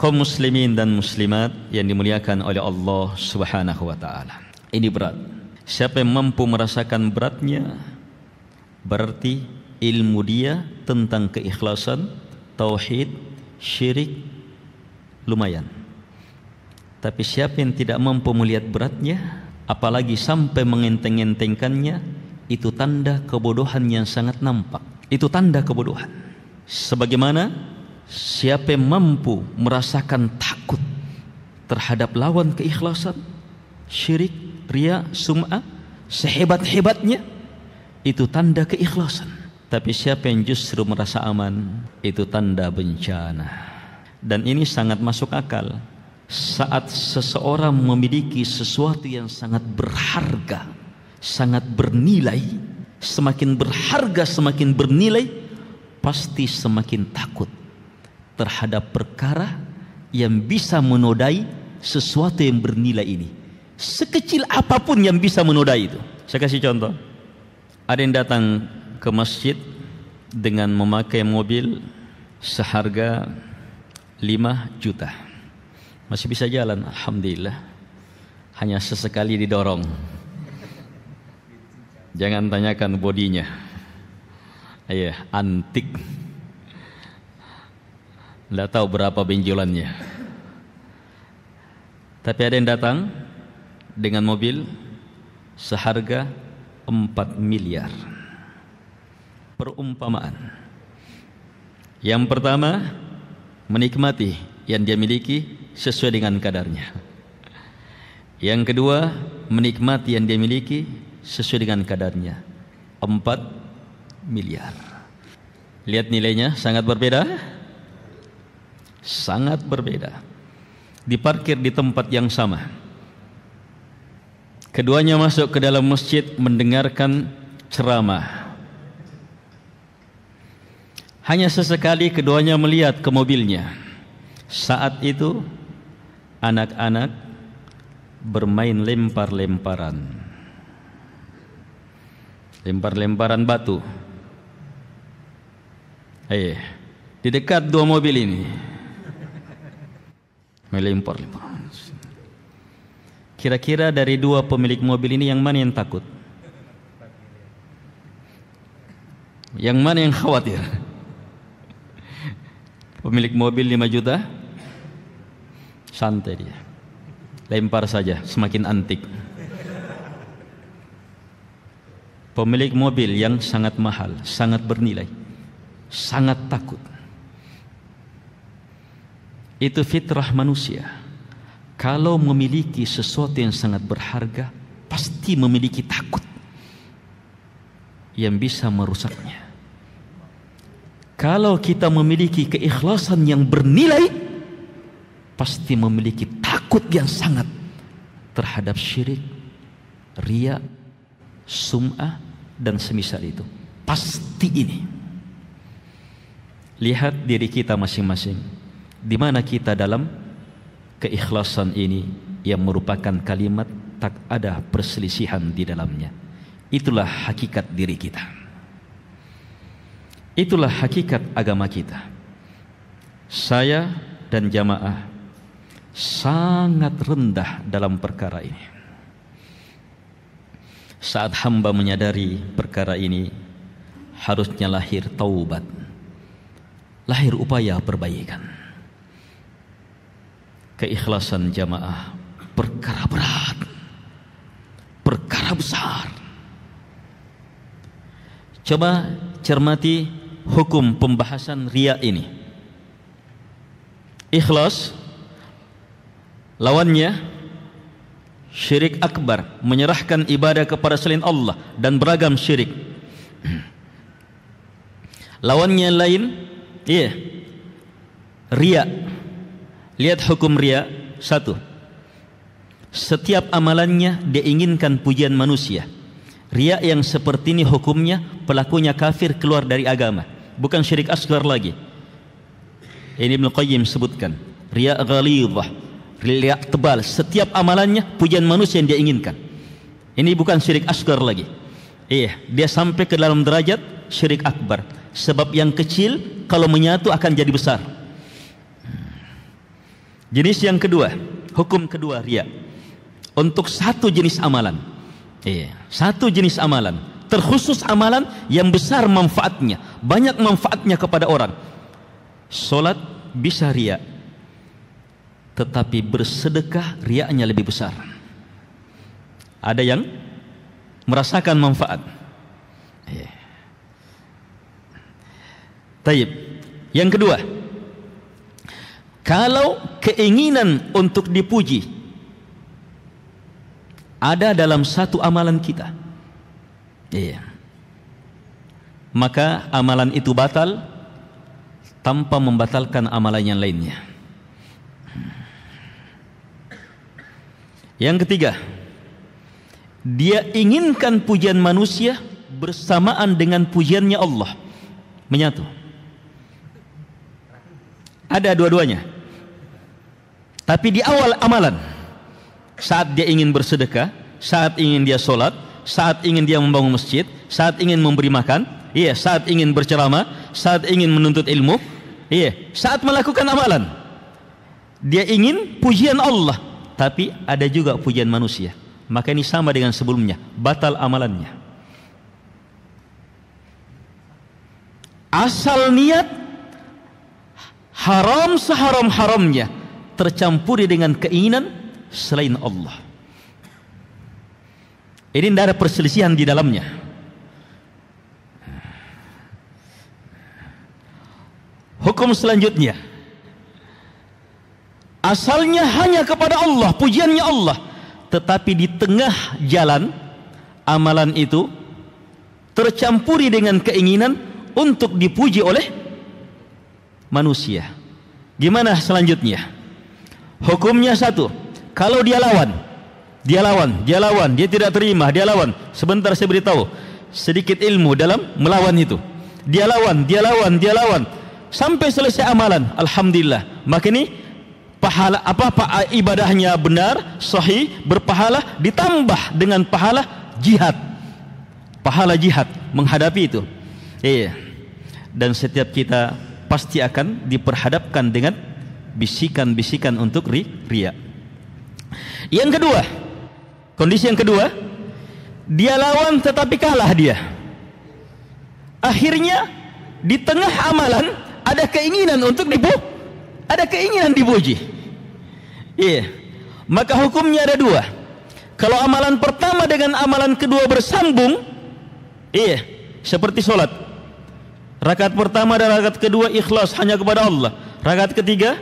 Kaum muslimin dan muslimat yang dimuliakan oleh Allah Subhanahu wa taala. Ini berat. Siapa yang mampu merasakan beratnya, berarti ilmu dia tentang keikhlasan, tauhid, syirik lumayan. Tapi siapa yang tidak mampu melihat beratnya, apalagi sampai mengenteng-entengkannya, itu tanda kebodohan yang sangat nampak. Itu tanda kebodohan. Sebagaimana siapa yang mampu merasakan takut terhadap lawan keikhlasan, syirik, riya, sum'ah, sehebat-hebatnya, itu tanda keikhlasan. Tapi siapa yang justru merasa aman, itu tanda bencana. Dan ini sangat masuk akal. Saat seseorang memiliki sesuatu yang sangat berharga, sangat bernilai, semakin berharga, semakin bernilai, pasti semakin takut terhadap perkara yang bisa menodai sesuatu yang bernilai ini. Sekecil apapun yang bisa menodai itu. Saya kasih contoh. Ada yang datang ke masjid dengan memakai mobil seharga 5 juta. Masih bisa jalan, alhamdulillah. Hanya sesekali didorong. Jangan tanyakan bodinya. Iya, antik. Tidak tahu berapa benjolannya. Tapi ada yang datang dengan mobil seharga 4 miliar. Perumpamaan. Yang pertama, menikmati yang dia miliki sesuai dengan kadarnya. Yang kedua, menikmati yang dia miliki sesuai dengan kadarnya. 4 miliar. Lihat nilainya sangat berbeda. Sangat berbeda. Diparkir di tempat yang sama. Keduanya masuk ke dalam masjid mendengarkan ceramah. Hanya sesekali keduanya melihat ke mobilnya. Saat itu anak-anak bermain lempar-lemparan. Lempar-lemparan batu. Di dekat dua mobil ini. Melempar. Kira-kira dari dua pemilik mobil ini yang mana yang takut? Yang mana yang khawatir? Pemilik mobil 5 juta, santai dia. Lempar saja, semakin antik. Pemilik mobil yang sangat mahal, sangat bernilai, sangat takut. Itu fitrah manusia. Kalau memiliki sesuatu yang sangat berharga, pasti memiliki takut yang bisa merusaknya. Kalau kita memiliki keikhlasan yang bernilai, pasti memiliki takut yang sangat terhadap syirik, riya, sum'ah, dan semisal itu. Pasti ini. Lihat diri kita masing-masing. Di mana kita dalam keikhlasan ini yang merupakan kalimat tak ada perselisihan di dalamnya. Itulah hakikat diri kita. Itulah hakikat agama kita. Saya dan jamaah sangat rendah dalam perkara ini. Saat hamba menyadari perkara ini, harusnya lahir taubat, lahir upaya perbaikan. Keikhlasan jamaah perkara berat, perkara besar. Coba cermati hukum pembahasan riya ini. Ikhlas, lawannya syirik akbar, menyerahkan ibadah kepada selain Allah dan beragam syirik. Lawannya lain, riya. Lihat hukum riya. 1. Setiap amalannya dia inginkan pujian manusia. Riya yang seperti ini hukumnya pelakunya kafir, keluar dari agama, bukan syirik asghar lagi. Ini Ibnu Qayyim sebutkan, riya ghalidhah, riya tebal. Setiap amalannya pujian manusia yang dia inginkan. Ini bukan syirik asgar lagi. Dia sampai ke dalam derajat syirik akbar. Sebab yang kecil kalau menyatu akan jadi besar. Jenis yang kedua, hukum kedua riya. Untuk satu jenis amalan. Satu jenis amalan. Terkhusus amalan yang besar manfaatnya, banyak manfaatnya kepada orang. Solat bisa riya, tetapi bersedekah riaknya lebih besar. Ada yang merasakan manfaat. Taib. Yang kedua, kalau keinginan untuk dipuji ada dalam satu amalan kita, maka amalan itu batal tanpa membatalkan amalan yang lainnya. Yang ketiga, dia inginkan pujian manusia bersamaan dengan pujiannya Allah, menyatu. Ada dua-duanya. Tapi di awal amalan, saat dia ingin bersedekah, saat ingin dia sholat, saat ingin dia membangun masjid, saat ingin memberi makan, saat ingin berceramah, saat ingin menuntut ilmu, saat melakukan amalan, dia ingin pujian Allah, tapi ada juga pujian manusia. Maka ini sama dengan sebelumnya, batal amalannya. Asal niat haram seharam-haramnya tercampuri dengan keinginan selain Allah. Ini tidak ada perselisihan di dalamnya. Hukum selanjutnya, asalnya hanya kepada Allah, pujiannya Allah, tetapi di tengah jalan amalan itu tercampuri dengan keinginan untuk dipuji oleh manusia. Gimana selanjutnya? Hukumnya satu, kalau dia lawan, dia tidak terima, dia lawan. Sebentar saya beritahu sedikit ilmu dalam melawan itu. Dia lawan sampai selesai amalan, alhamdulillah. Maka ini pahala ibadahnya benar, sahih, berpahala, ditambah dengan pahala jihad menghadapi itu. Dan setiap kita pasti akan diperhadapkan dengan bisikan-bisikan untuk riya. Yang kedua, kondisi yang kedua, dia lawan tetapi kalah dia. Akhirnya di tengah amalan ada keinginan untuk dipuji. Maka hukumnya ada dua. Kalau amalan pertama dengan amalan kedua bersambung, seperti sholat, rakaat pertama dan rakaat kedua ikhlas hanya kepada Allah, rakaat ketiga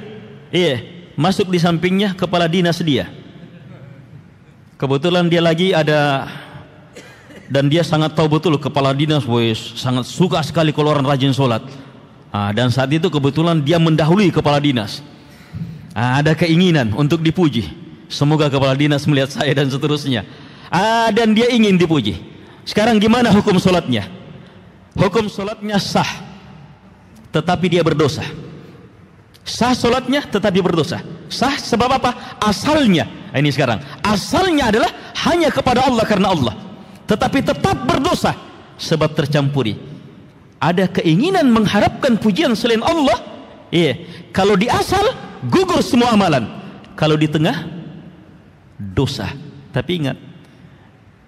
masuk di sampingnya kepala dinas dia. Kebetulan dia lagi ada, dan dia sangat tahu betul kepala dinas, sangat suka sekali kalau orang rajin sholat. Dan saat itu kebetulan dia mendahului kepala dinas. Ada keinginan untuk dipuji. Semoga kepala dinas melihat saya dan seterusnya. Dan dia ingin dipuji. Sekarang gimana hukum sholatnya? Hukum sholatnya sah, tetapi dia berdosa. Sah sholatnya tetapi berdosa. Sah sebab apa? Asalnya, ini sekarang, asalnya adalah hanya kepada Allah karena Allah, tetapi tetap berdosa sebab tercampuri. Ada keinginan mengharapkan pujian selain Allah. Kalau di asal gugur semua amalan. Kalau di tengah dosa. Tapi ingat,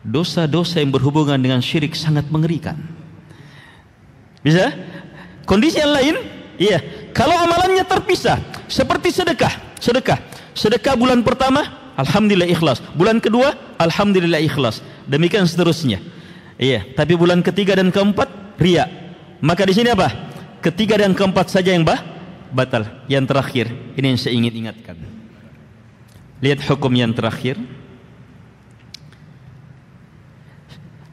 dosa-dosa yang berhubungan dengan syirik sangat mengerikan. Bisa? Kondisi yang lain, kalau amalannya terpisah, seperti sedekah bulan pertama, alhamdulillah ikhlas. Bulan kedua, alhamdulillah ikhlas. Demikian seterusnya. Tapi bulan ketiga dan keempat riya. Maka di sini apa? Ketiga dan keempat saja yang batal. Yang terakhir, ini yang saya ingin ingatkan. Lihat hukum yang terakhir.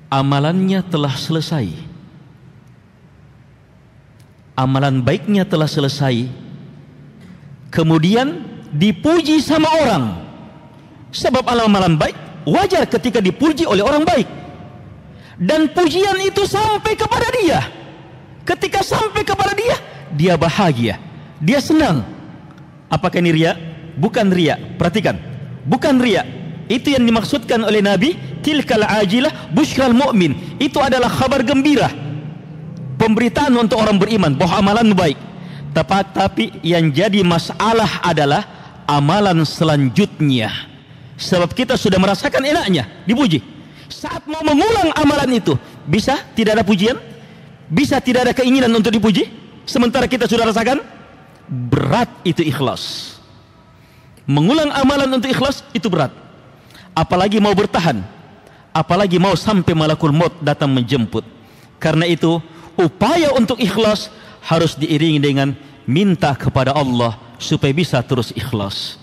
Amalannya telah selesai. Amalan baiknya telah selesai. Kemudian dipuji sama orang. Sebab amalan baik wajar ketika dipuji oleh orang baik. Dan pujian itu sampai kepada dia. Ketika sampai kepada dia, dia bahagia, dia senang. Apakah ini riya? Bukan riya. Perhatikan, bukan riya. Itu yang dimaksudkan oleh Nabi, tilkal ajilah busyral mu'min. Itu adalah kabar gembira, pemberitaan untuk orang beriman bahwa amalan baik. Tapi yang jadi masalah adalah amalan selanjutnya. Sebab kita sudah merasakan enaknya dipuji. Saat mau mengulang amalan itu, bisa tidak ada pujian, bisa tidak ada keinginan untuk dipuji. Sementara kita sudah rasakan berat. Itu ikhlas. Mengulang amalan untuk ikhlas itu berat. Apalagi mau bertahan, apalagi mau sampai malakul maut datang menjemput. Karena itu upaya untuk ikhlas harus diiringi dengan minta kepada Allah supaya bisa terus ikhlas.